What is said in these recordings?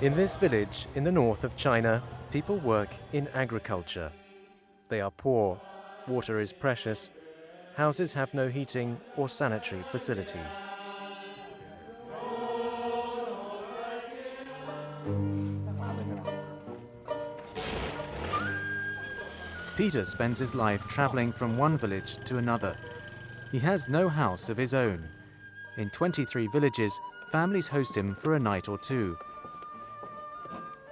In this village in the north of China, people work in agriculture. They are poor, water is precious, houses have no heating or sanitary facilities. Peter spends his life traveling from one village to another. He has no house of his own. In 23 villages, families host him for a night or two.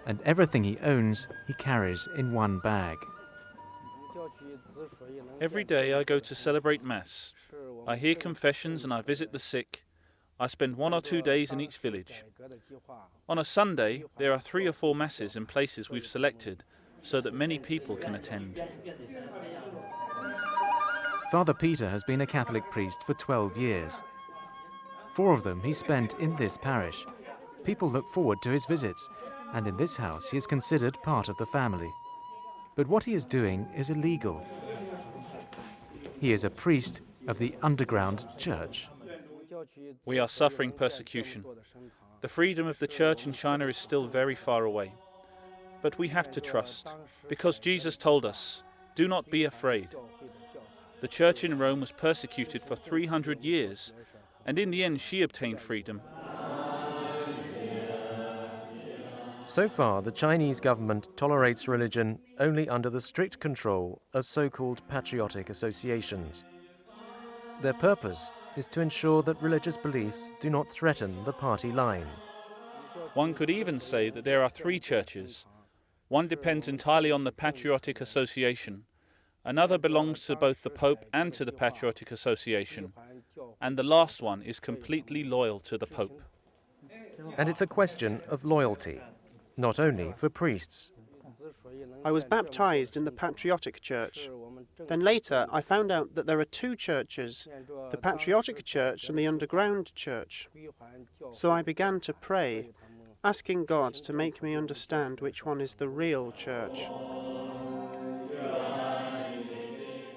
And everything he owns, he carries in one bag. Every day I go to celebrate Mass. I hear confessions and I visit the sick. I spend 1 or 2 days in each village. On a Sunday, there are 3 or 4 Masses in places we've selected so that many people can attend. Father Peter has been a Catholic priest for 12 years. 4 of them he spent in this parish. People look forward to his visits, and in this house he is considered part of the family. But what he is doing is illegal. He is a priest of the underground church. We are suffering persecution. The freedom of the church in China is still very far away. But we have to trust, because Jesus told us, "Do not be afraid." The church in Rome was persecuted for 300 years, and in the end she obtained freedom. So far, the Chinese government tolerates religion only under the strict control of so-called patriotic associations. Their purpose is to ensure that religious beliefs do not threaten the party line. One could even say that there are 3 churches. One depends entirely on the patriotic association. Another belongs to both the Pope and to the patriotic association. And the last one is completely loyal to the Pope. And it's a question of loyalty, not only for priests. I was baptized in the Patriotic Church. Then later I found out that there are 2 churches, the Patriotic Church and the Underground Church. So I began to pray, asking God to make me understand which one is the real church.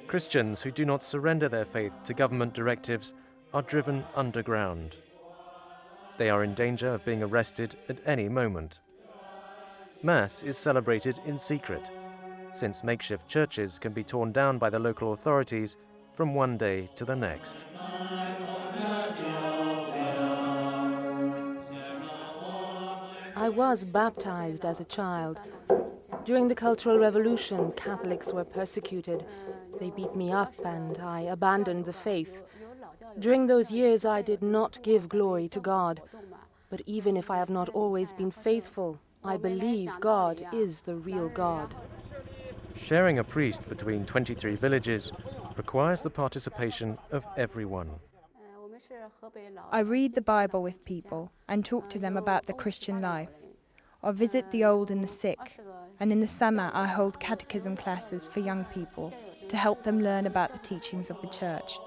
Christians who do not surrender their faith to government directives are driven underground. They are in danger of being arrested at any moment. Mass is celebrated in secret, since makeshift churches can be torn down by the local authorities from one day to the next. I was baptized as a child. During the Cultural Revolution, Catholics were persecuted. They beat me up and I abandoned the faith. During those years, I did not give glory to God. But even if I have not always been faithful, I believe God is the real God. Sharing a priest between 23 villages requires the participation of everyone. I read the Bible with people and talk to them about the Christian life, or visit the old and the sick, and in the summer I hold catechism classes for young people to help them learn about the teachings of the Church.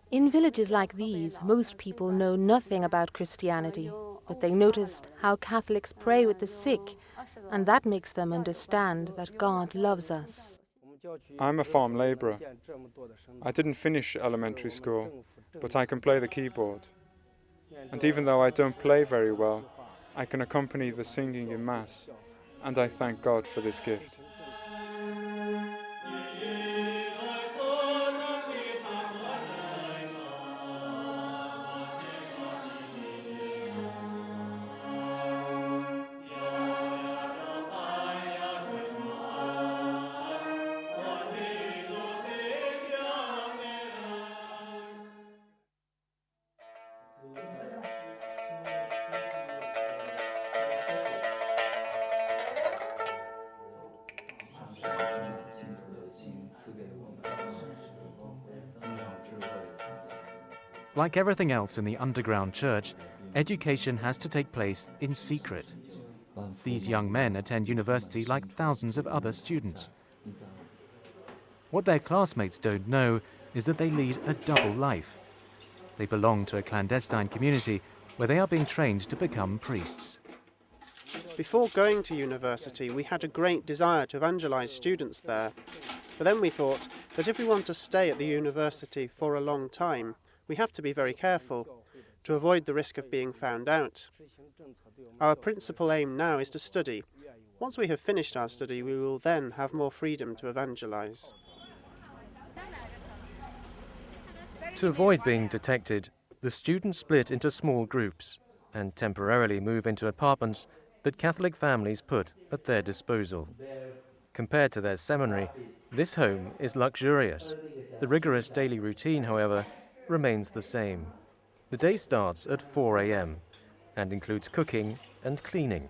In villages like these, most people know nothing about Christianity, but they noticed how Catholics pray with the sick, and that makes them understand that God loves us. I'm a farm labourer. I didn't finish elementary school, but I can play the keyboard. And even though I don't play very well, I can accompany the singing in Mass, and I thank God for this gift. Like everything else in the underground church, education has to take place in secret. These young men attend university like thousands of other students. What their classmates don't know is that they lead a double life. They belong to a clandestine community where they are being trained to become priests. Before going to university, we had a great desire to evangelize students there. But then we thought that if we want to stay at the university for a long time, we have to be very careful. to avoid the risk of being found out. Our principal aim now is to study. Once we have finished our study, we will then have more freedom to evangelize. To avoid being detected, the students split into small groups and temporarily move into apartments that Catholic families put at their disposal. Compared to their seminary, this home is luxurious. The rigorous daily routine, however, remains the same. The day starts at 4 a.m. and includes cooking and cleaning,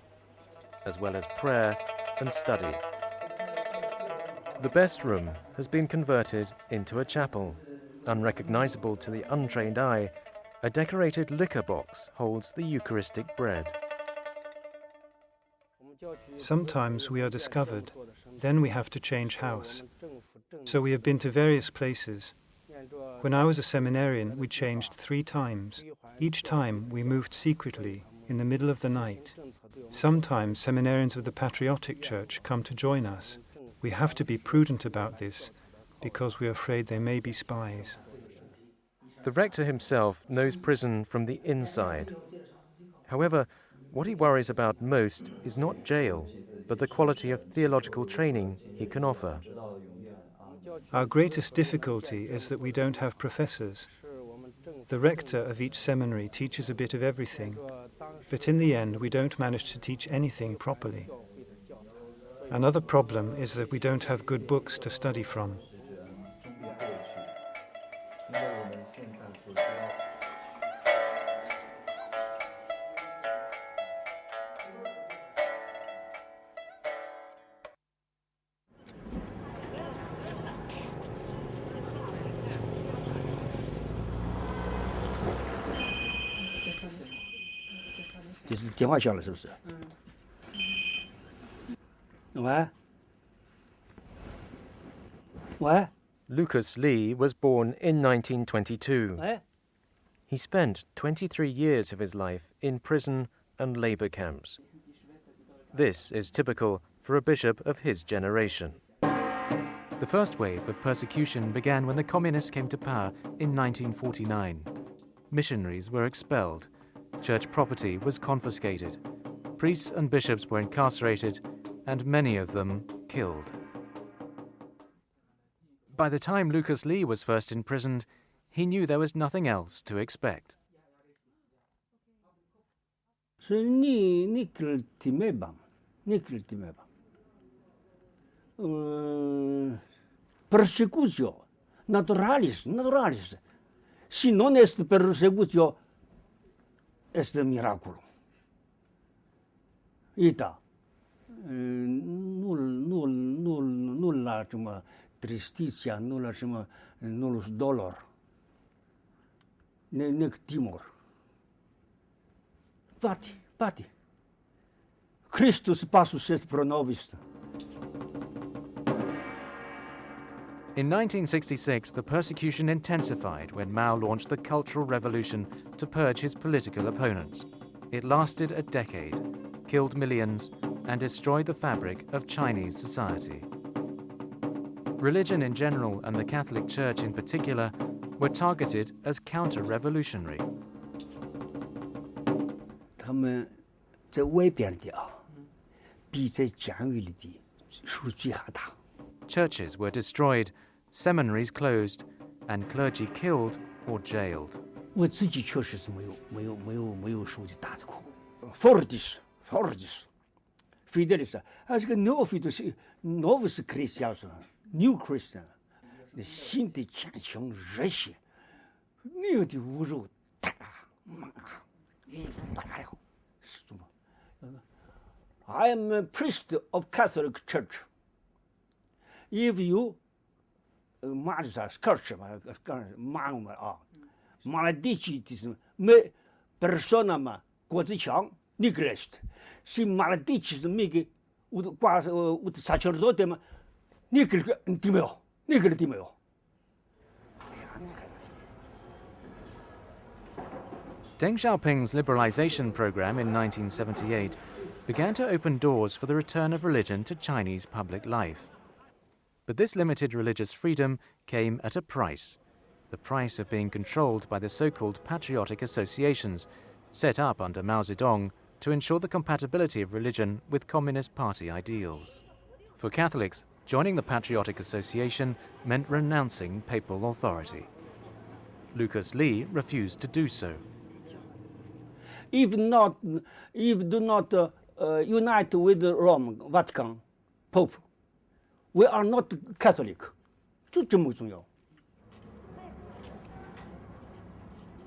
as well as prayer and study. The best room has been converted into a chapel. Unrecognizable to the untrained eye, a decorated liquor box holds the Eucharistic bread. Sometimes we are discovered, then we have to change house. So we have been to various places. When I was a seminarian, we changed 3 times. Each time we moved secretly, in the middle of the night. Sometimes seminarians of the Patriotic Church come to join us. We have to be prudent about this, because we are afraid they may be spies. The rector himself knows prison from the inside. However, what he worries about most is not jail, but the quality of theological training he can offer. Our greatest difficulty is that we don't have professors. The rector of each seminary teaches a bit of everything, but in the end we don't manage to teach anything properly. Another problem is that we don't have good books to study from. Lucas Lee was born in 1922. He spent 23 years of his life in prison and labor camps. This is typical for a bishop of his generation. The first wave of persecution began when the communists came to power in 1949. Missionaries were expelled. Church property was confiscated. Priests and bishops were incarcerated, and many of them killed. By the time Lucas Lee was first imprisoned, he knew there was nothing else to expect. Persecutio naturalis. Si non est persecutio, est miraculum. Ita, nulla tristitia, nullus dolor, nec timor. Pati. Christus passus est pro nobis. In 1966, the persecution intensified when Mao launched the Cultural Revolution to purge his political opponents. It lasted a decade, killed millions, and destroyed the fabric of Chinese society. Religion in general and the Catholic Church in particular were targeted as counter-revolutionary. Churches were destroyed, seminaries closed, and clergy killed or jailed. Fortis. Fidelis, as a novice Christians, new Christian. The Sinti Chanchong Reshi. New the Wuru. I am a priest of Catholic Church. If you maledicis me persona quasi neglect. Si maledicis me ut sacerdotem nigel timeo. Deng Xiaoping's liberalization program in 1978 began to open doors for the return of religion to Chinese public life. But this limited religious freedom came at a price. the price of being controlled by the so-called patriotic associations set up under Mao Zedong to ensure the compatibility of religion with Communist Party ideals. For Catholics, joining the patriotic association meant renouncing papal authority. Lucas Lee refused to do so. If do not unite with Rome, Vatican, Pope, we are not Catholic. 就这么重要。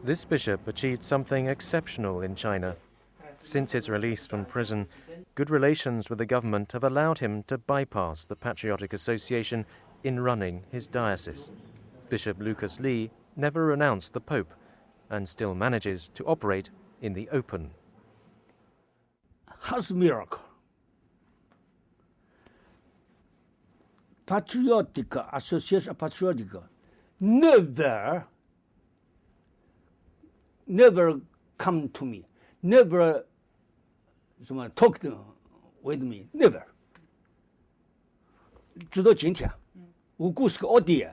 This bishop achieved something exceptional in China. Since his release from prison, good relations with the government have allowed him to bypass the Patriotic Association in running his diocese. Bishop Lucas Lee never renounced the Pope and still manages to operate in the open. Has a miracle. Patriotic Association, patriotic, never come to me, never talked with me, never. 直到今天，我故事个奥迪，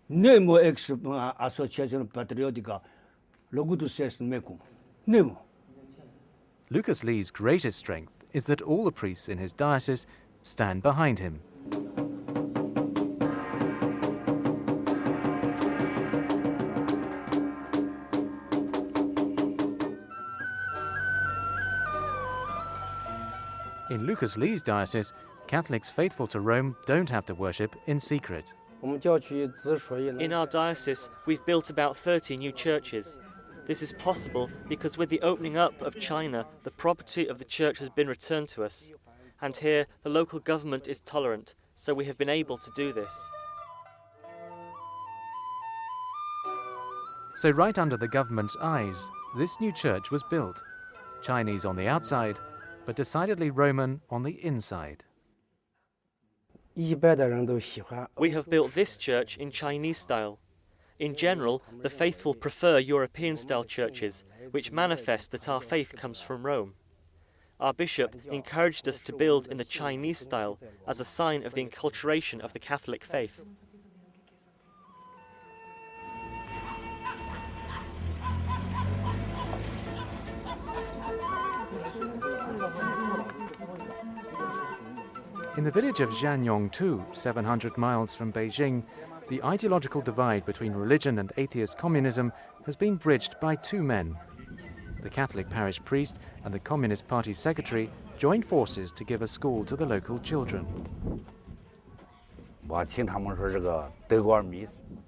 那么 ex association patriotic，logo do ses没过，那么。 Lucas Lee's greatest strength is that all the priests in his diocese stand behind him. In Lucas Lee's diocese, Catholics faithful to Rome don't have to worship in secret. In our diocese, we've built about 30 new churches. This is possible because with the opening up of China, the property of the church has been returned to us. And here, the local government is tolerant, so we have been able to do this. So right under the government's eyes, this new church was built. Chinese on the outside, but decidedly Roman on the inside. We have built this church in Chinese style. In general, the faithful prefer European-style churches, which manifest that our faith comes from Rome. Our bishop encouraged us to build in the Chinese style as a sign of the enculturation of the Catholic faith. In the village of Zhanyongtu, 700 miles from Beijing, the ideological divide between religion and atheist communism has been bridged by two men. The Catholic parish priest and the Communist Party secretary joined forces to give a school to the local children.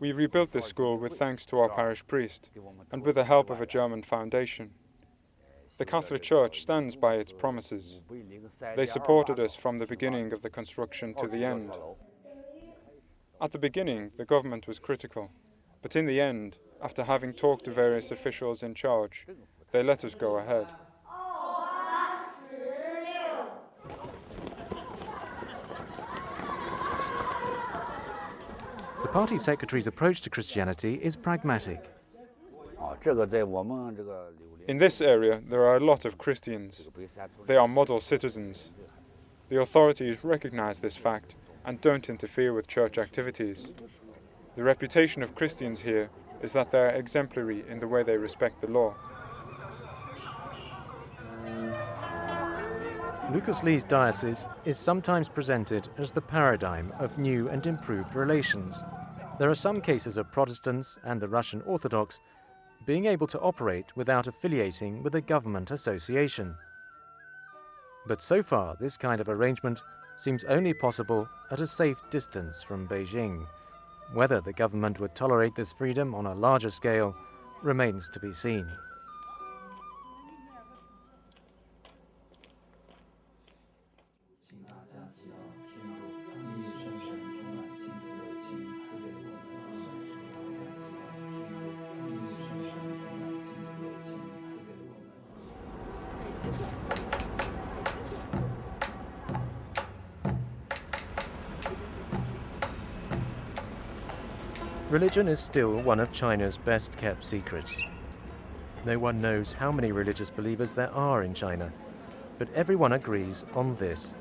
We rebuilt this school with thanks to our parish priest and with the help of a German foundation. The Catholic Church stands by its promises. They supported us from the beginning of the construction to the end. At the beginning, the government was critical, but in the end, after having talked to various officials in charge, they let us go ahead. The party secretary's approach to Christianity is pragmatic. In this area, there are a lot of Christians. They are model citizens. The authorities recognize this fact and don't interfere with church activities. The reputation of Christians here is that they are exemplary in the way they respect the law. Lucas Lee's diocese is sometimes presented as the paradigm of new and improved relations. There are some cases of Protestants and the Russian Orthodox being able to operate without affiliating with a government association. But so far, this kind of arrangement seems only possible at a safe distance from Beijing. Whether the government would tolerate this freedom on a larger scale remains to be seen. Religion is still one of China's best-kept secrets. No one knows how many religious believers there are in China, but everyone agrees on this.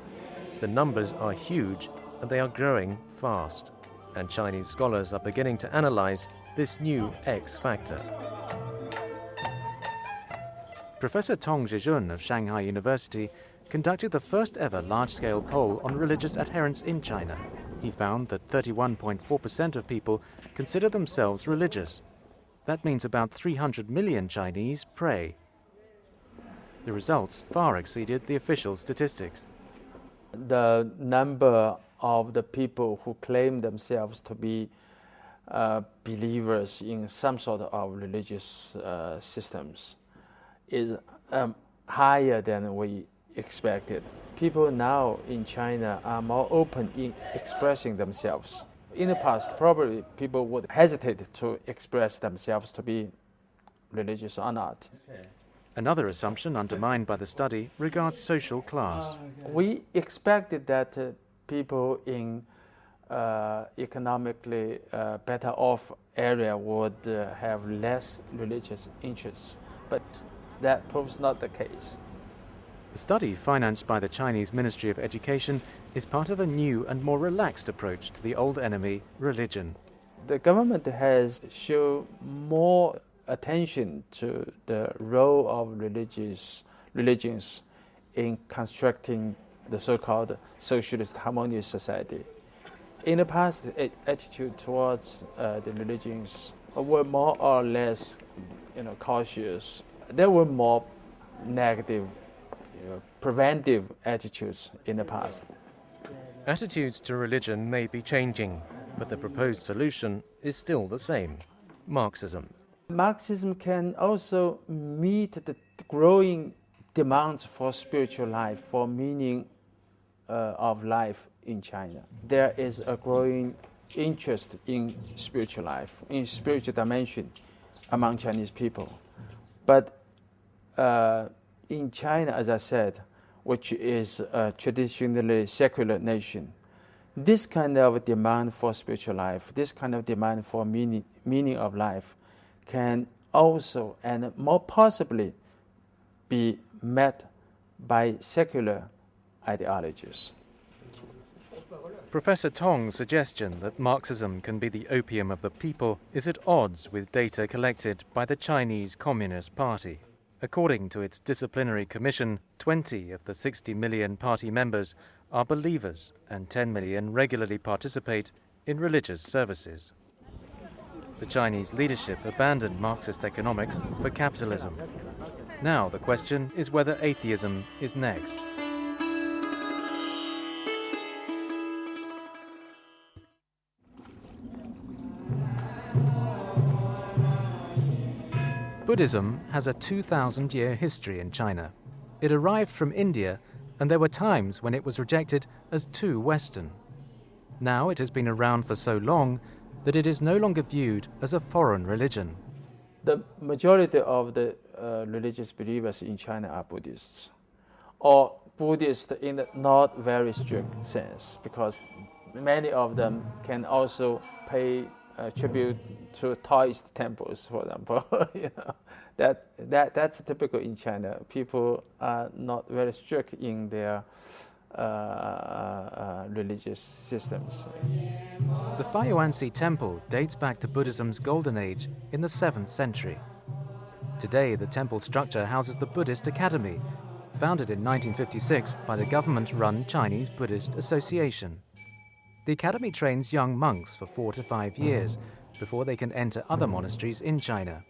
The numbers are huge and they are growing fast, and Chinese scholars are beginning to analyze this new X factor. Professor Tong Zhijun of Shanghai University conducted the first ever large-scale poll on religious adherence in China. He found that 31.4% of people consider themselves religious. That means about 300 million Chinese pray. The results far exceeded the official statistics. The number of the people who claim themselves to be believers in some sort of religious systems is higher than we expected. People now in China are more open in expressing themselves. In the past, probably people would hesitate to express themselves to be religious or not. Another assumption undermined by the study regards social class. We expected that people in economically better off area would have less religious interests, but that proves not the case. The study, financed by the Chinese Ministry of Education, is part of a new and more relaxed approach to the old enemy, religion. The government has shown more attention to the role of religions in constructing the so-called socialist harmonious society. In the past, attitude towards the religions were more or less, cautious. There were more negative, preventive attitudes in the past. Attitudes to religion may be changing, but the proposed solution is still the same: Marxism. Marxism can also meet the growing demands for spiritual life, for meaning of life in China. There is a growing interest in spiritual life, in spiritual dimension among Chinese people. But in China, as I said, which is a traditionally secular nation, this kind of demand for spiritual life, this kind of demand for meaning of life can also and more possibly be met by secular ideologies. Professor Tong's suggestion that Marxism can be the opium of the people is at odds with data collected by the Chinese Communist Party. According to its disciplinary commission, 20 of the 60 million party members are believers and 10 million regularly participate in religious services. The Chinese leadership abandoned Marxist economics for capitalism. Now the question is whether atheism is next. Buddhism has a 2,000-year history in China. It arrived from India, and there were times when it was rejected as too Western. Now it has been around for so long that it is no longer viewed as a foreign religion. The majority of the religious believers in China are Buddhists, or Buddhist in the not very strict sense, because many of them can also pay tribute to Taoist temples, for example. That's typical in China. People are not very strict in their religious systems. The Faiyuansi temple dates back to Buddhism's golden age in the 7th century. Today, the temple structure houses the Buddhist Academy, founded in 1956 by the government-run Chinese Buddhist Association. The academy trains young monks for 4 to 5 years before they can enter other monasteries in China.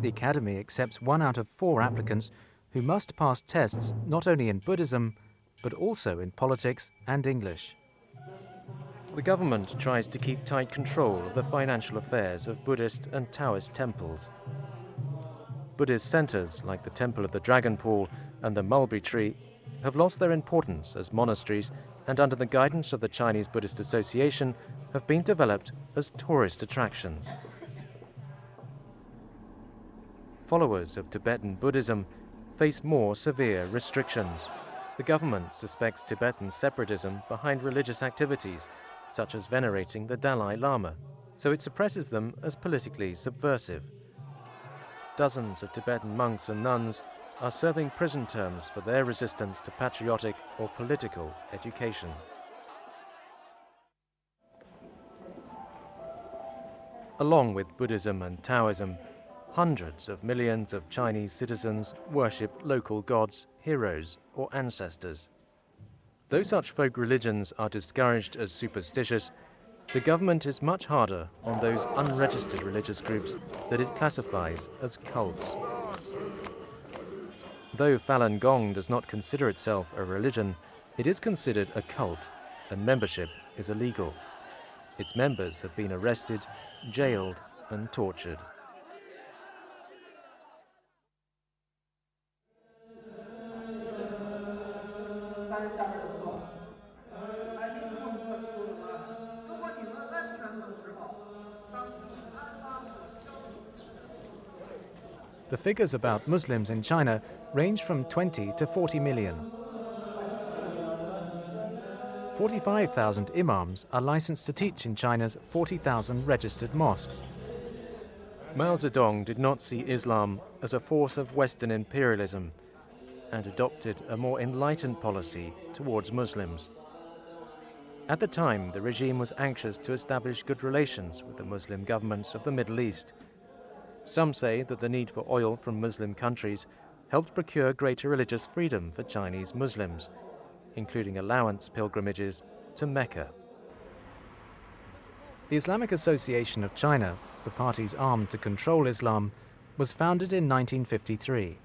The academy accepts 1 out of 4 applicants who must pass tests not only in Buddhism, but also in politics and English. The government tries to keep tight control of the financial affairs of Buddhist and Taoist temples. Buddhist centers like the Temple of the Dragon Pool and the Mulberry Tree have lost their importance as monasteries and under the guidance of the Chinese Buddhist Association have been developed as tourist attractions. Followers of Tibetan Buddhism face more severe restrictions. The government suspects Tibetan separatism behind religious activities, such as venerating the Dalai Lama, so it suppresses them as politically subversive. Dozens of Tibetan monks and nuns are serving prison terms for their resistance to patriotic or political education. Along with Buddhism and Taoism, hundreds of millions of Chinese citizens worship local gods, heroes, or ancestors. Though such folk religions are discouraged as superstitious, the government is much harder on those unregistered religious groups that it classifies as cults. Though Falun Gong does not consider itself a religion, it is considered a cult, and membership is illegal. Its members have been arrested, jailed, and tortured. The figures about Muslims in China range from 20 to 40 million. 45,000 imams are licensed to teach in China's 40,000 registered mosques. Mao Zedong did not see Islam as a force of Western imperialism and adopted a more enlightened policy towards Muslims. At the time, the regime was anxious to establish good relations with the Muslim governments of the Middle East. Some say that the need for oil from Muslim countries helped procure greater religious freedom for Chinese Muslims, including allowance pilgrimages to Mecca. The Islamic Association of China, the party's arm to control Islam, was founded in 1953.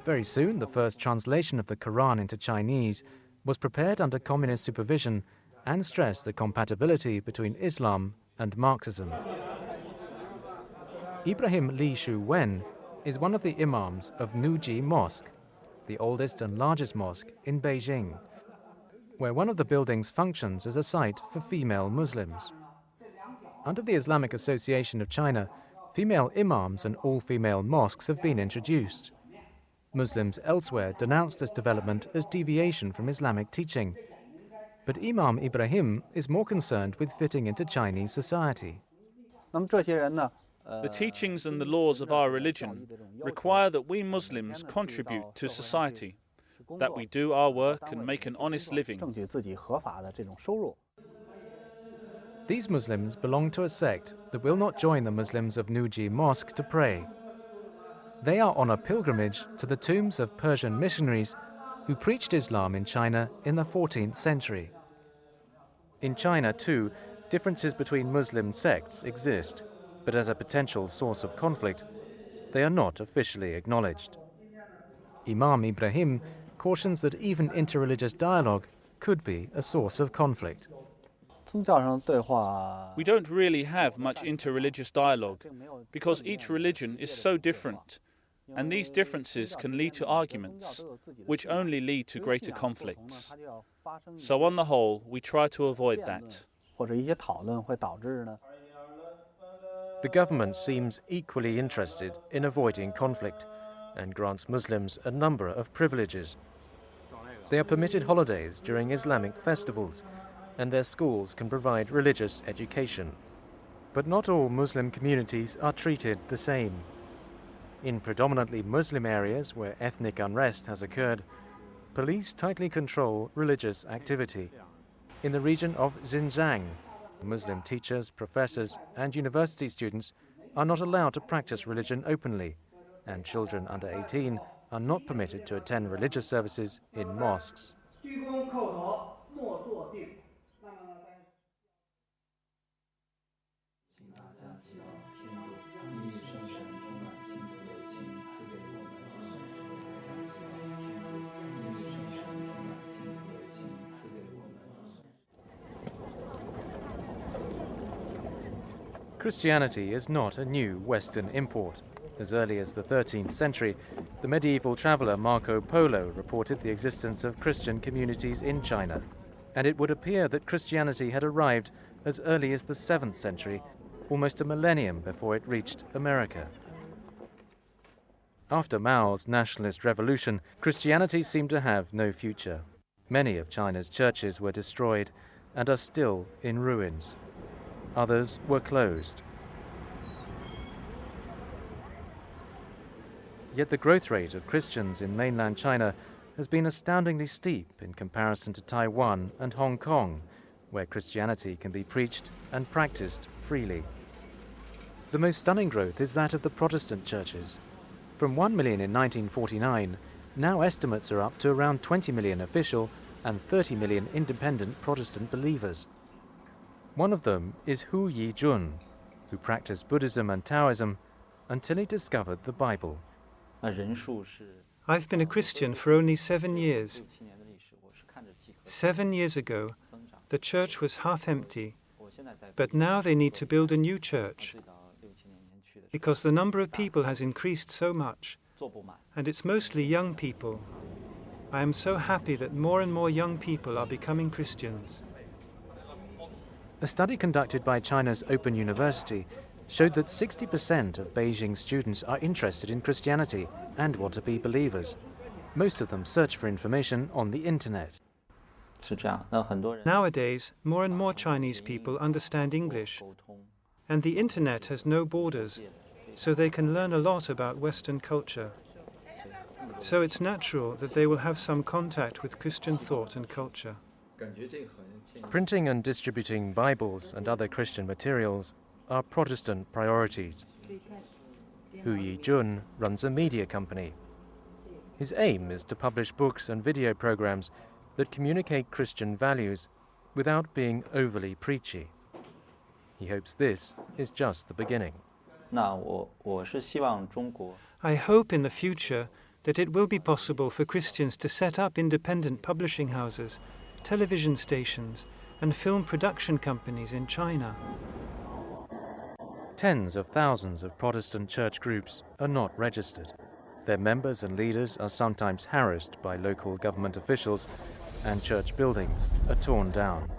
Very soon, the first translation of the Quran into Chinese was prepared under communist supervision and stressed the compatibility between Islam and Marxism. Ibrahim Li Shu Wen is one of the imams of Nuji Mosque, the oldest and largest mosque in Beijing, where one of the buildings functions as a site for female Muslims. Under the Islamic Association of China, female imams and all-female mosques have been introduced. Muslims elsewhere denounce this development as deviation from Islamic teaching, but Imam Ibrahim is more concerned with fitting into Chinese society. The teachings and the laws of our religion require that we Muslims contribute to society, that we do our work and make an honest living. These Muslims belong to a sect that will not join the Muslims of Nuji Mosque to pray. They are on a pilgrimage to the tombs of Persian missionaries who preached Islam in China in the 14th century. In China, too, differences between Muslim sects exist, but as a potential source of conflict, they are not officially acknowledged. Imam Ibrahim cautions that even interreligious dialogue could be a source of conflict. We don't really have much interreligious dialogue because each religion is so different, and these differences can lead to arguments, which only lead to greater conflicts. So on the whole, we try to avoid that. The government seems equally interested in avoiding conflict and grants Muslims a number of privileges. They are permitted holidays during Islamic festivals, and their schools can provide religious education. But not all Muslim communities are treated the same. In predominantly Muslim areas where ethnic unrest has occurred, police tightly control religious activity. In the region of Xinjiang, Muslim teachers, professors, and university students are not allowed to practice religion openly, and children under 18 are not permitted to attend religious services in mosques. Christianity is not a new Western import. As early as the 13th century, the medieval traveller Marco Polo reported the existence of Christian communities in China, and it would appear that Christianity had arrived as early as the 7th century, almost a millennium before it reached America. After Mao's nationalist revolution, Christianity seemed to have no future. Many of China's churches were destroyed and are still in ruins. Others were closed. Yet the growth rate of Christians in mainland China has been astoundingly steep in comparison to Taiwan and Hong Kong, where Christianity can be preached and practiced freely. The most stunning growth is that of the Protestant churches. From 1 million in 1949, now estimates are up to around 20 million official and 30 million independent Protestant believers. One of them is Hu Yijun, who practiced Buddhism and Taoism until he discovered the Bible. I've been a Christian for only 7 years. 7 years ago, the church was half empty, but now they need to build a new church because the number of people has increased so much, and it's mostly young people. I am so happy that more and more young people are becoming Christians. A study conducted by China's Open University showed that 60% of Beijing students are interested in Christianity and want to be believers. Most of them search for information on the internet. Nowadays, more and more Chinese people understand English, and the internet has no borders, so they can learn a lot about Western culture. So it's natural that they will have some contact with Christian thought and culture. Printing and distributing Bibles and other Christian materials are Protestant priorities. Hu Yijun runs a media company. His aim is to publish books and video programs that communicate Christian values without being overly preachy. He hopes this is just the beginning. I hope in the future that it will be possible for Christians to set up independent publishing houses, television stations, and film production companies in China. Tens of thousands of Protestant church groups are not registered. Their members and leaders are sometimes harassed by local government officials, and church buildings are torn down.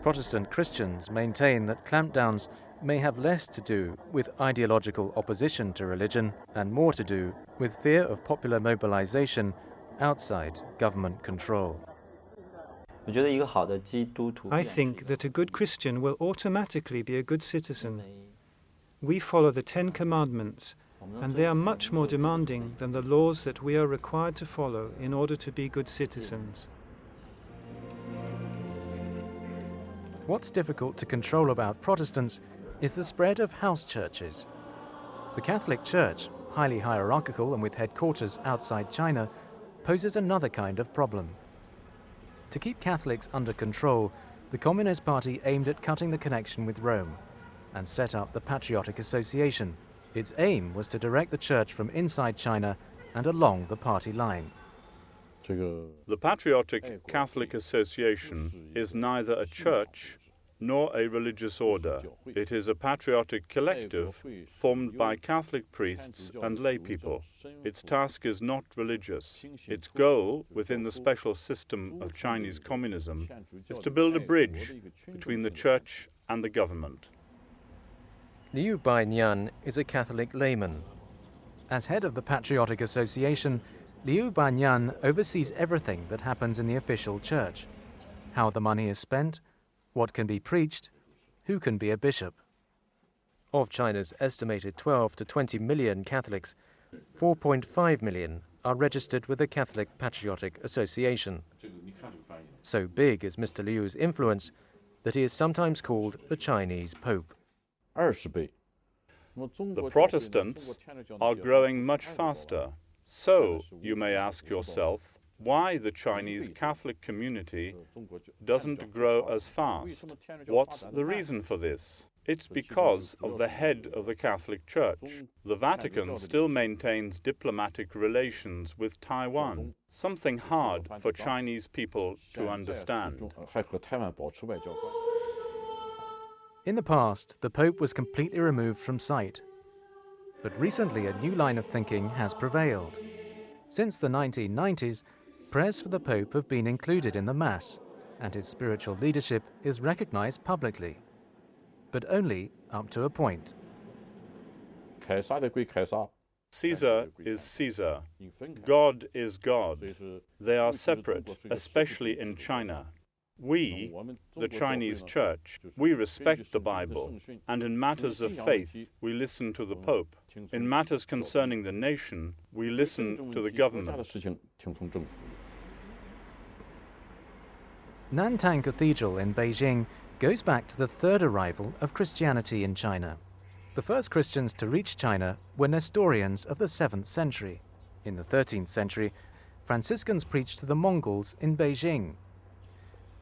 Protestant Christians maintain that clampdowns may have less to do with ideological opposition to religion and more to do with fear of popular mobilization outside government control. I think that a good Christian will automatically be a good citizen. We follow the 10 Commandments, and they are much more demanding than the laws that we are required to follow in order to be good citizens. What's difficult to control about Protestants is the spread of house churches. The Catholic Church, highly hierarchical and with headquarters outside China, poses another kind of problem. To keep Catholics under control, the Communist Party aimed at cutting the connection with Rome and set up the Patriotic Association. Its aim was to direct the church from inside China and along the party line. The Patriotic Catholic Association is neither a church nor a religious order. It is a patriotic collective formed by Catholic priests and lay people. Its task is not religious. Its goal within the special system of Chinese communism is to build a bridge between the church and the government. Liu Baiyan is a Catholic layman. As head of the Patriotic Association, Liu Baiyan oversees everything that happens in the official church: how the money is spent, what can be preached, who can be a bishop. Of China's estimated 12 to 20 million Catholics, 4.5 million are registered with the Catholic Patriotic Association. So big is Mr. Liu's influence that he is sometimes called the Chinese Pope. The Protestants are growing much faster. So, you may ask yourself, why the Chinese Catholic community doesn't grow as fast. What's the reason for this? It's because of the head of the Catholic Church. The Vatican still maintains diplomatic relations with Taiwan, something hard for Chinese people to understand. In the past, the Pope was completely removed from sight. But recently a new line of thinking has prevailed. Since the 1990s, prayers for the Pope have been included in the Mass, and his spiritual leadership is recognized publicly. But only up to a point. Caesar is Caesar. God is God. They are separate, especially in China. We, the Chinese Church, we respect the Bible, and in matters of faith, we listen to the Pope. In matters concerning the nation, we listen to the government. Nantang Cathedral in Beijing goes back to the third arrival of Christianity in China. The first Christians to reach China were Nestorians of the 7th century. In the 13th century, Franciscans preached to the Mongols in Beijing.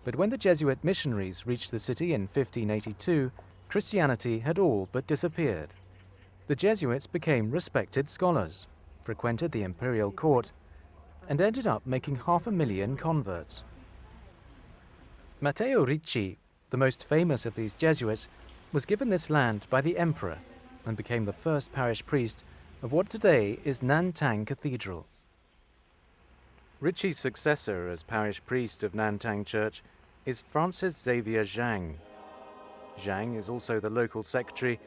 But when the Jesuit missionaries reached the city in 1582, Christianity had all but disappeared. The Jesuits became respected scholars, frequented the imperial court, and ended up making 500,000 converts. Matteo Ricci, the most famous of these Jesuits, was given this land by the emperor and became the first parish priest of what today is Nantang Cathedral. Ricci's successor as parish priest of Nantang Church is Francis Xavier Zhang. Zhang is also the local secretary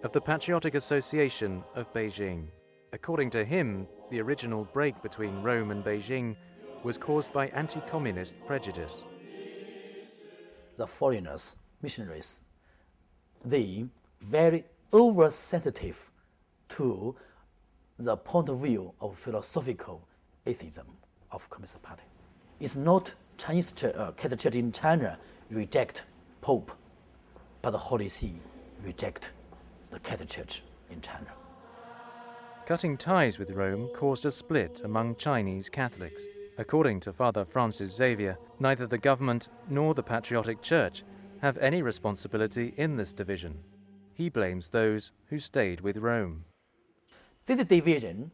of the Patriotic Association of Beijing. According to him, the original break between Rome and Beijing was caused by anti-communist prejudice. The foreigners, missionaries, they very oversensitive to the point of view of philosophical atheism of Communist Party. It's not Chinese Catholic Church in China reject Pope, but the Holy See reject the Catholic Church in China. Cutting ties with Rome caused a split among Chinese Catholics. According to Father Francis Xavier, neither the government nor the Patriotic Church have any responsibility in this division. He blames those who stayed with Rome. This division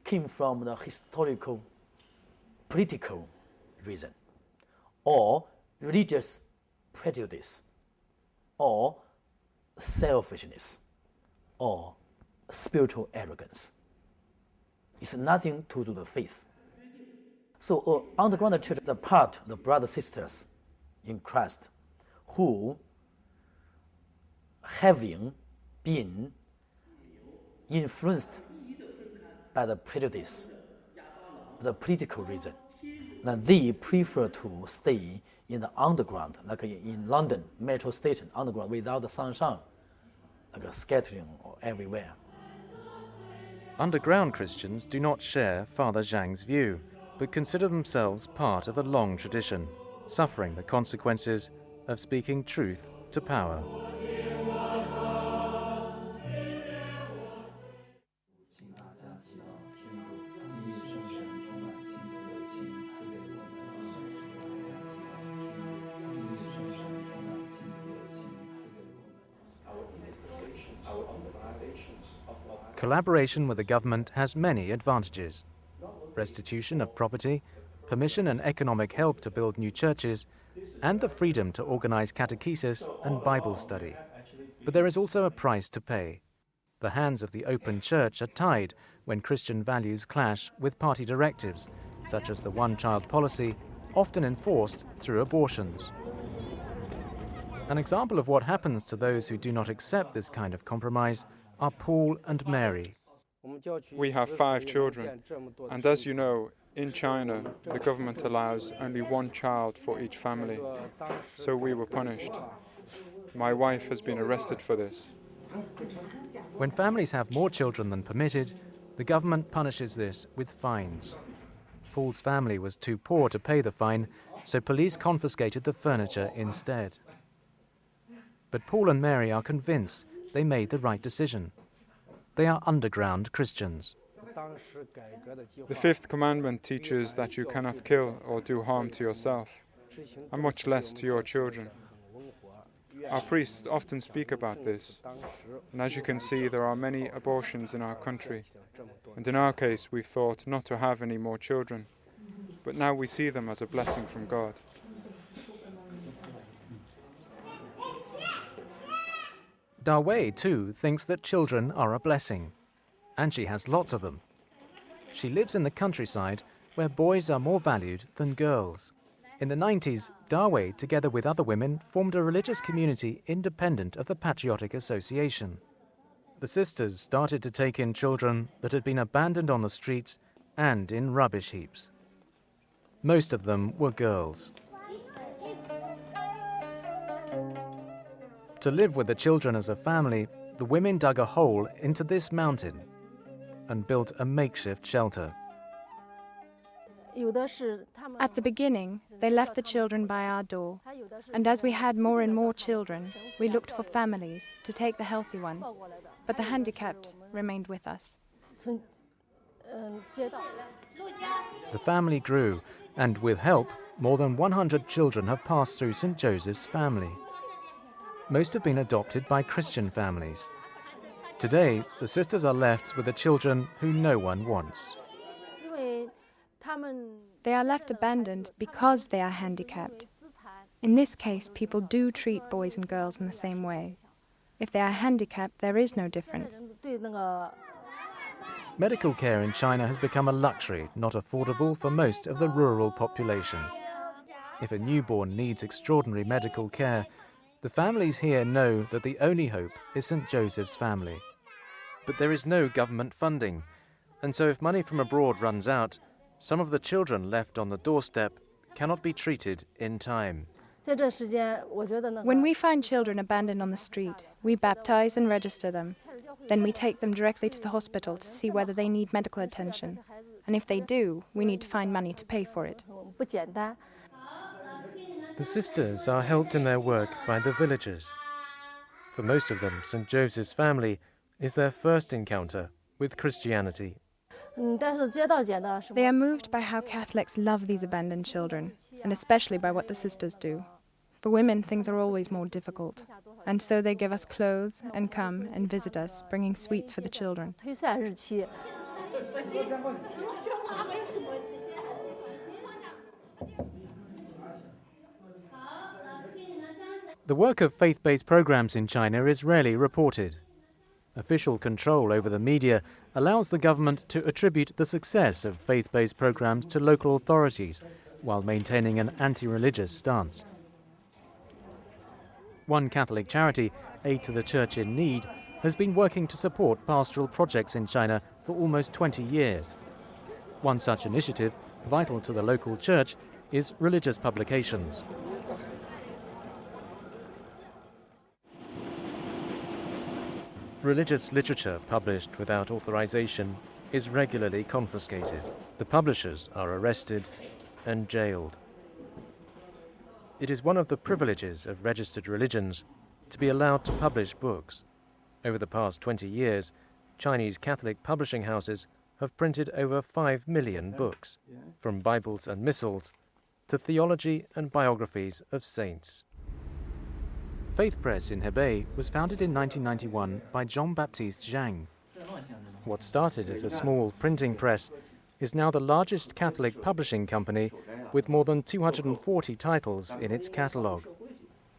came from the historical, political reason, or religious prejudice, or selfishness, or spiritual arrogance. It's nothing to do with faith. So underground church, the part, the brothers sisters in Christ, who having been influenced by the prejudice, the political reason, then they prefer to stay in the underground, like in London, metro station, underground, without the sunshine, like scattering everywhere. Underground Christians do not share Father Zhang's view, but consider themselves part of a long tradition, suffering the consequences of speaking truth to power. Collaboration with the government has many advantages. Restitution of property, permission and economic help to build new churches, and the freedom to organize catechesis and Bible study. But there is also a price to pay. The hands of the open church are tied when Christian values clash with party directives, such as the one-child policy, often enforced through abortions. An example of what happens to those who do not accept this kind of compromise are Paul and Mary. We have 5 children, and as you know, in China, the government allows only 1 child for each family, so we were punished. My wife has been arrested for this. When families have more children than permitted, the government punishes this with fines. Paul's family was too poor to pay the fine, so police confiscated the furniture instead. But Paul and Mary are convinced they made the right decision. They are underground Christians. The 5th commandment teaches that you cannot kill or do harm to yourself, and much less to your children. Our priests often speak about this, and as you can see, there are many abortions in our country, and in our case we've thought not to have any more children, but now we see them as a blessing from God. Da Wei, too, thinks that children are a blessing, and she has lots of them. She lives in the countryside where boys are more valued than girls. In the 90s, Da Wei, together with other women, formed a religious community independent of the Patriotic Association. The sisters started to take in children that had been abandoned on the streets and in rubbish heaps. Most of them were girls. To live with the children as a family, the women dug a hole into this mountain and built a makeshift shelter. At the beginning, they left the children by our door, and as we had more and more children, we looked for families to take the healthy ones, but the handicapped remained with us. The family grew, and with help, more than 100 children have passed through St. Joseph's family. Most have been adopted by Christian families. Today, the sisters are left with the children who no one wants. They are left abandoned because they are handicapped. In this case, people do treat boys and girls in the same way. If they are handicapped, there is no difference. Medical care in China has become a luxury, not affordable for most of the rural population. If a newborn needs extraordinary medical care, the families here know that the only hope is St. Joseph's family. But there is no government funding, and so if money from abroad runs out, some of the children left on the doorstep cannot be treated in time. When we find children abandoned on the street, we baptize and register them. Then we take them directly to the hospital to see whether they need medical attention. And if they do, we need to find money to pay for it. The sisters are helped in their work by the villagers. For most of them, St. Joseph's family is their first encounter with Christianity. They are moved by how Catholics love these abandoned children, and especially by what the sisters do. For women, things are always more difficult, and so they give us clothes and come and visit us, bringing sweets for the children. The work of faith-based programs in China is rarely reported. Official control over the media allows the government to attribute the success of faith-based programs to local authorities, while maintaining an anti-religious stance. One Catholic charity, Aid to the Church in Need, has been working to support pastoral projects in China for almost 20 years. One such initiative, vital to the local church, is religious publications. Religious literature published without authorization is regularly confiscated. The publishers are arrested and jailed. It is one of the privileges of registered religions to be allowed to publish books. Over the past 20 years, Chinese Catholic publishing houses have printed over 5 million books, from Bibles and missals to theology and biographies of saints. Faith Press in Hebei was founded in 1991 by Jean-Baptiste Zhang. What started as a small printing press is now the largest Catholic publishing company with more than 240 titles in its catalogue.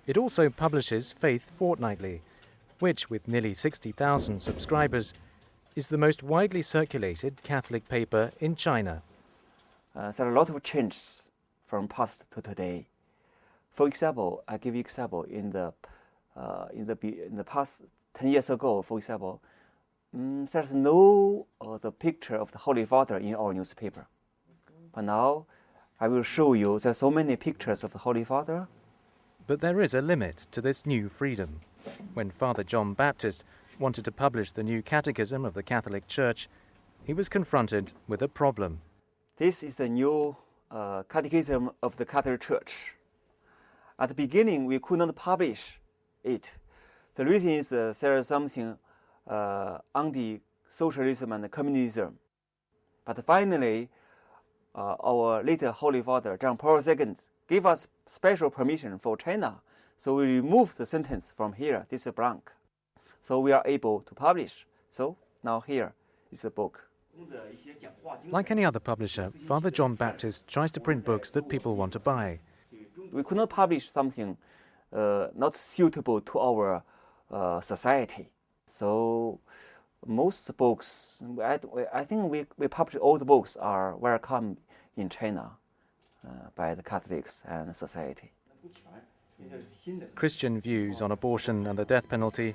It also publishes Faith Fortnightly, which, with nearly 60,000 subscribers, is the most widely circulated Catholic paper in China. There are a lot of changes from past to today. For example, I give you example in the past 10 years ago. For example, there's no the picture of the Holy Father in our newspaper. But now I will show you there's so many pictures of the Holy Father. But there is a limit to this new freedom. When Father John Baptist wanted to publish the new Catechism of the Catholic Church, he was confronted with a problem. This is the new Catechism of the Catholic Church. At the beginning, we could not publish it. The reason is there is something anti-socialism and communism. But finally, our late Holy Father, John Paul II, gave us special permission for China. So we removed the sentence from here, this is blank. So we are able to publish. So now here is the book. Like any other publisher, Father John Baptist tries to print books that people want to buy. We could not publish something not suitable to our society. So most books, I think we publish all the books are welcome in China by the Catholics and society. Christian views on abortion and the death penalty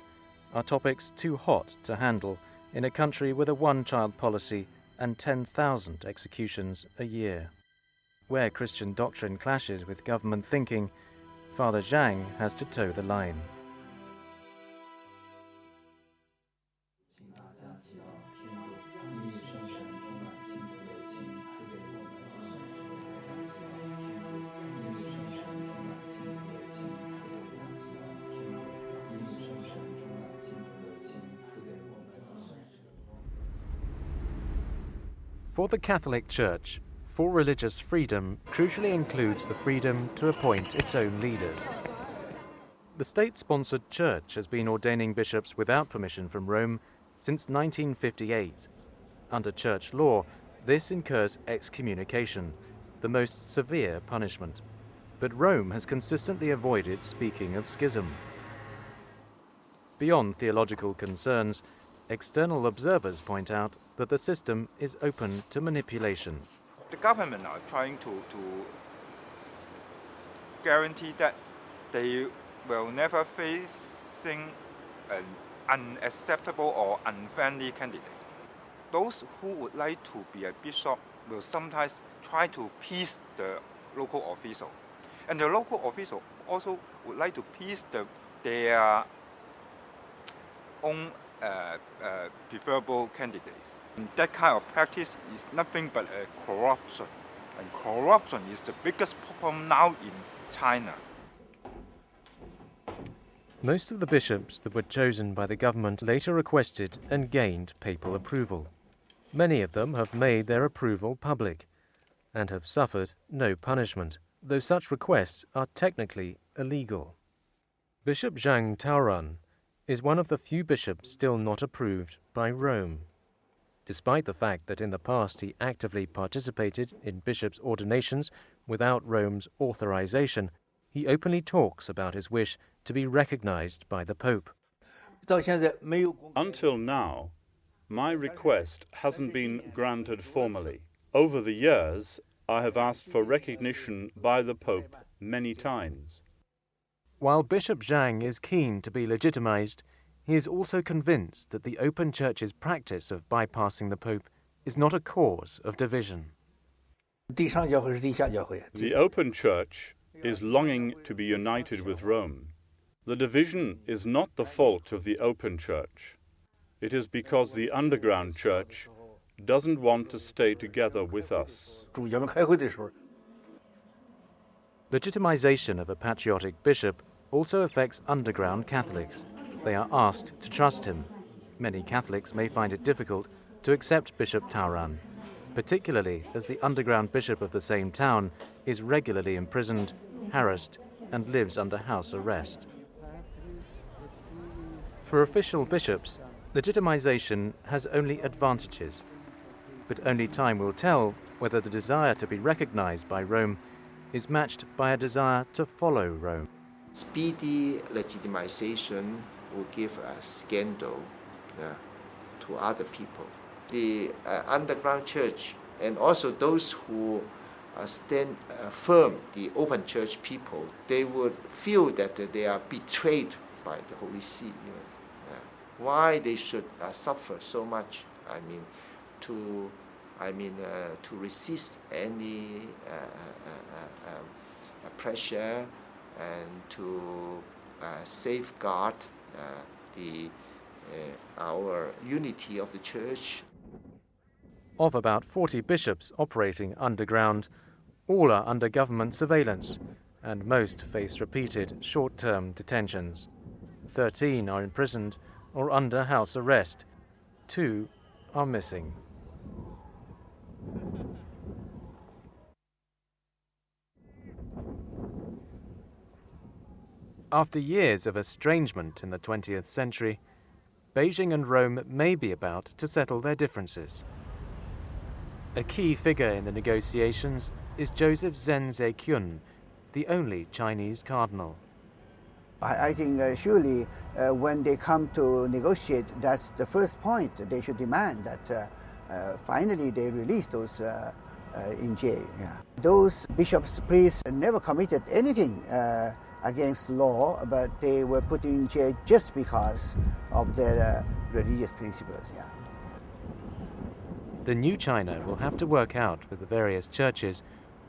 are topics too hot to handle in a country with a one-child policy and 10,000 executions a year. Where Christian doctrine clashes with government thinking, Father Zhang has to toe the line. For the Catholic Church, for religious freedom crucially includes the freedom to appoint its own leaders. The state-sponsored church has been ordaining bishops without permission from Rome since 1958. Under church law, this incurs excommunication, the most severe punishment. But Rome has consistently avoided speaking of schism. Beyond theological concerns, external observers point out that the system is open to manipulation. The government are trying to guarantee that they will never facing an unacceptable or unfriendly candidate. Those who would like to be a bishop will sometimes try to please the local official. And the local official also would like to please their own preferable candidates. And that kind of practice is nothing but corruption. And corruption is the biggest problem now in China. Most of the bishops that were chosen by the government later requested and gained papal approval. Many of them have made their approval public and have suffered no punishment, though such requests are technically illegal. Bishop Zhang Taoran is one of the few bishops still not approved by Rome. Despite the fact that in the past he actively participated in bishops' ordinations without Rome's authorization, he openly talks about his wish to be recognized by the Pope. Until now, my request hasn't been granted formally. Over the years, I have asked for recognition by the Pope many times. While Bishop Zhang is keen to be legitimized, he is also convinced that the Open Church's practice of bypassing the Pope is not a cause of division. The Open Church is longing to be united with Rome. The division is not the fault of the Open Church. It is because the underground church doesn't want to stay together with us. Legitimization of a patriotic bishop also affects underground Catholics. They are asked to trust him. Many Catholics may find it difficult to accept Bishop Taoran, particularly as the underground bishop of the same town is regularly imprisoned, harassed, and lives under house arrest. For official bishops, legitimization has only advantages, but only time will tell whether the desire to be recognized by Rome is matched by a desire to follow Rome. Speedy legitimization will give a scandal to other people. The underground church and also those who stand firm, the open church people, they would feel that they are betrayed by the Holy See. Why they should suffer so much? To resist any pressure and to safeguard our unity of the church. Of about 40 bishops operating underground, all are under government surveillance, and most face repeated short-term detentions. 13 are imprisoned or under house arrest. 2 are missing. After years of estrangement in the 20th century, Beijing and Rome may be about to settle their differences. A key figure in the negotiations is Joseph Zen-Zhe-Kyun, the only Chinese cardinal. I think surely when they come to negotiate, that's the first point they should demand, that finally they release those in jail. Yeah. Those bishops, priests never committed anything against law, but they were put in jail just because of their religious principles. Yeah. The new China will have to work out with the various churches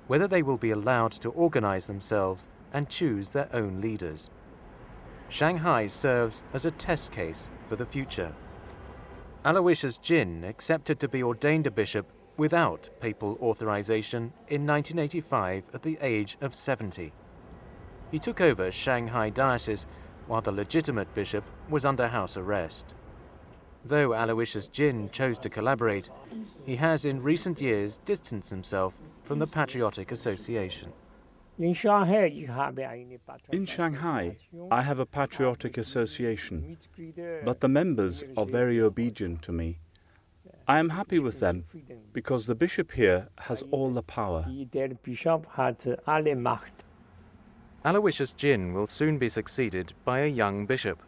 whether they will be allowed to organize themselves and choose their own leaders. Shanghai serves as a test case for the future. Aloysius Jin accepted to be ordained a bishop without papal authorization in 1985 at the age of 70. He took over Shanghai diocese while the legitimate bishop was under house arrest. Though Aloysius Jin chose to collaborate, he has in recent years distanced himself from the Patriotic Association. In Shanghai, I have a patriotic association, but the members are very obedient to me. I am happy with them because the bishop here has all the power. Aloysius Jin will soon be succeeded by a young bishop,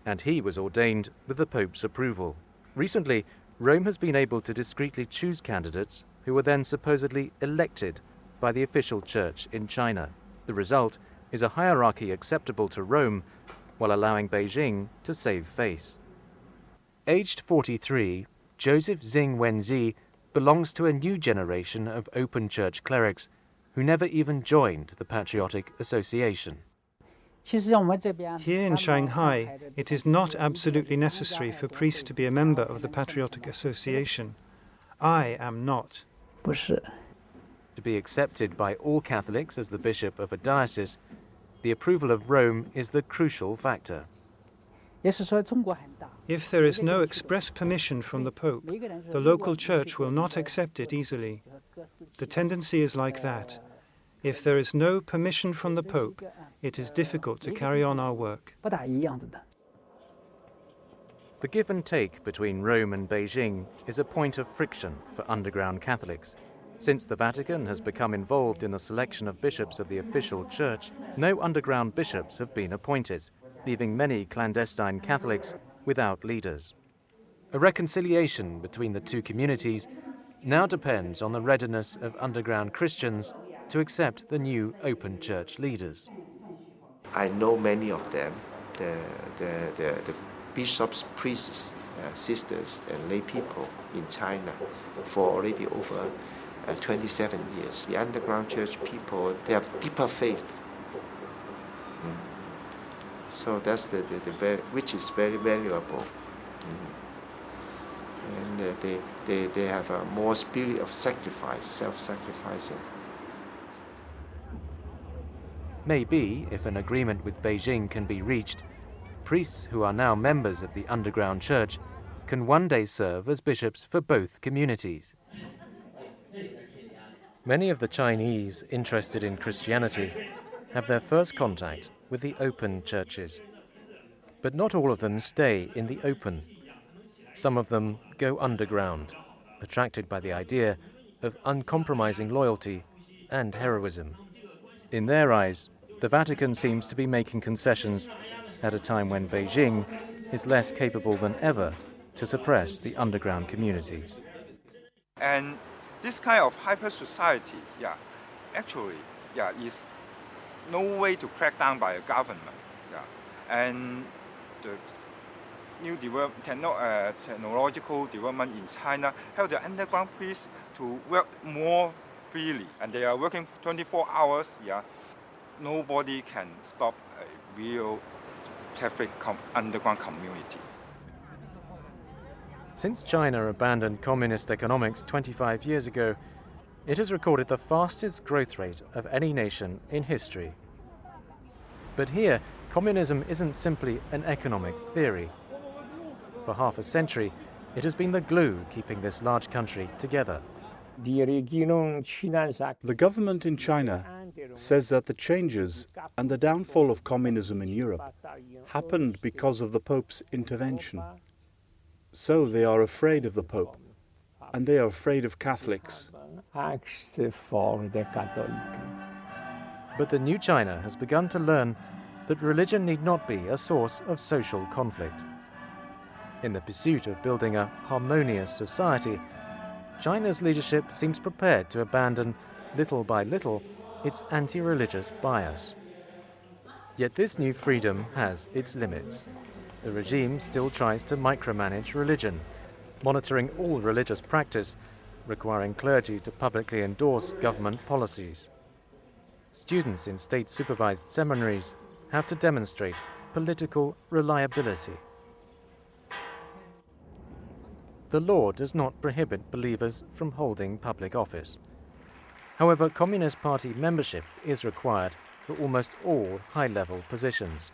and he was ordained with the Pope's approval. Recently, Rome has been able to discreetly choose candidates who were then supposedly elected by the official church in China. The result is a hierarchy acceptable to Rome while allowing Beijing to save face. Aged 43, Joseph Xing Wenzi belongs to a new generation of open church clerics who never even joined the Patriotic Association. Here in Shanghai, it is not absolutely necessary for priests to be a member of the Patriotic Association. I am not. To be accepted by all Catholics as the bishop of a diocese, the approval of Rome is the crucial factor. If there is no express permission from the Pope, the local church will not accept it easily. The tendency is like that. If there is no permission from the Pope, it is difficult to carry on our work. The give and take between Rome and Beijing is a point of friction for underground Catholics. Since the Vatican has become involved in the selection of bishops of the official church, no underground bishops have been appointed, leaving many clandestine Catholics without leaders. A reconciliation between the two communities now depends on the readiness of underground Christians to accept the new open church leaders. I know many of them, the bishops, priests, sisters, and lay people in China for already over 27 years. The underground church people, they have deeper faith. So that's which is very valuable. And they have a more spirit of sacrifice, self-sacrificing. Maybe, if an agreement with Beijing can be reached, priests who are now members of the underground church can one day serve as bishops for both communities. Many of the Chinese interested in Christianity have their first contact with the open churches. But not all of them stay in the open. Some of them go underground, attracted by the idea of uncompromising loyalty and heroism. In their eyes, the Vatican seems to be making concessions at a time when Beijing is less capable than ever to suppress the underground communities. And this kind of hyper society, actually, is no way to crack down by a government. And the new technological development in China help the underground priests to work more freely, and they are working 24 hours. Nobody can stop a real Catholic underground community. Since China abandoned communist economics 25 years ago, it has recorded the fastest growth rate of any nation in history. But here, communism isn't simply an economic theory. For half a century, it has been the glue keeping this large country together. The government in China says that the changes and the downfall of communism in Europe happened because of the Pope's intervention. So they are afraid of the Pope, and they are afraid of Catholics. But the new China has begun to learn that religion need not be a source of social conflict. In the pursuit of building a harmonious society, China's leadership seems prepared to abandon, little by little, its anti-religious bias. Yet this new freedom has its limits. The regime still tries to micromanage religion, monitoring all religious practice, requiring clergy to publicly endorse government policies. Students in state-supervised seminaries have to demonstrate political reliability. The law does not prohibit believers from holding public office. However, Communist Party membership is required for almost all high-level positions,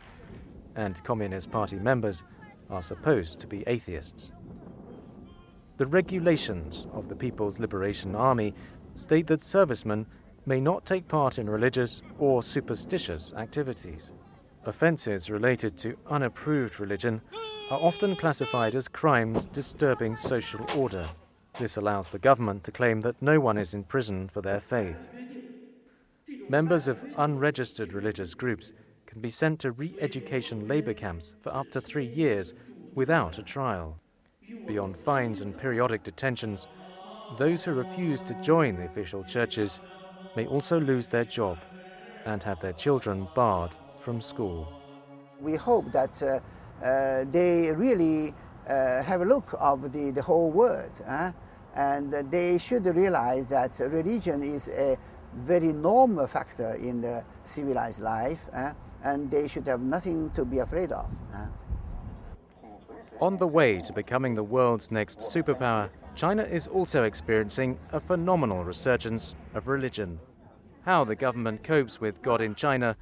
and Communist Party members are supposed to be atheists. The regulations of the People's Liberation Army state that servicemen may not take part in religious or superstitious activities. Offences related to unapproved religion are often classified as crimes disturbing social order. This allows the government to claim that no one is in prison for their faith. Members of unregistered religious groups can be sent to re-education labour camps for up to 3 years without a trial. Beyond fines and periodic detentions, those who refuse to join the official churches may also lose their job and have their children barred from school. We hope that they really have a look of the whole world, and they should realize that religion is a very normal factor in the civilized life, and they should have nothing to be afraid of. On the way to becoming the world's next superpower, China is also experiencing a phenomenal resurgence of religion. How the government copes with God in China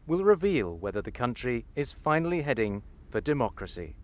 will reveal whether the country is finally heading for democracy.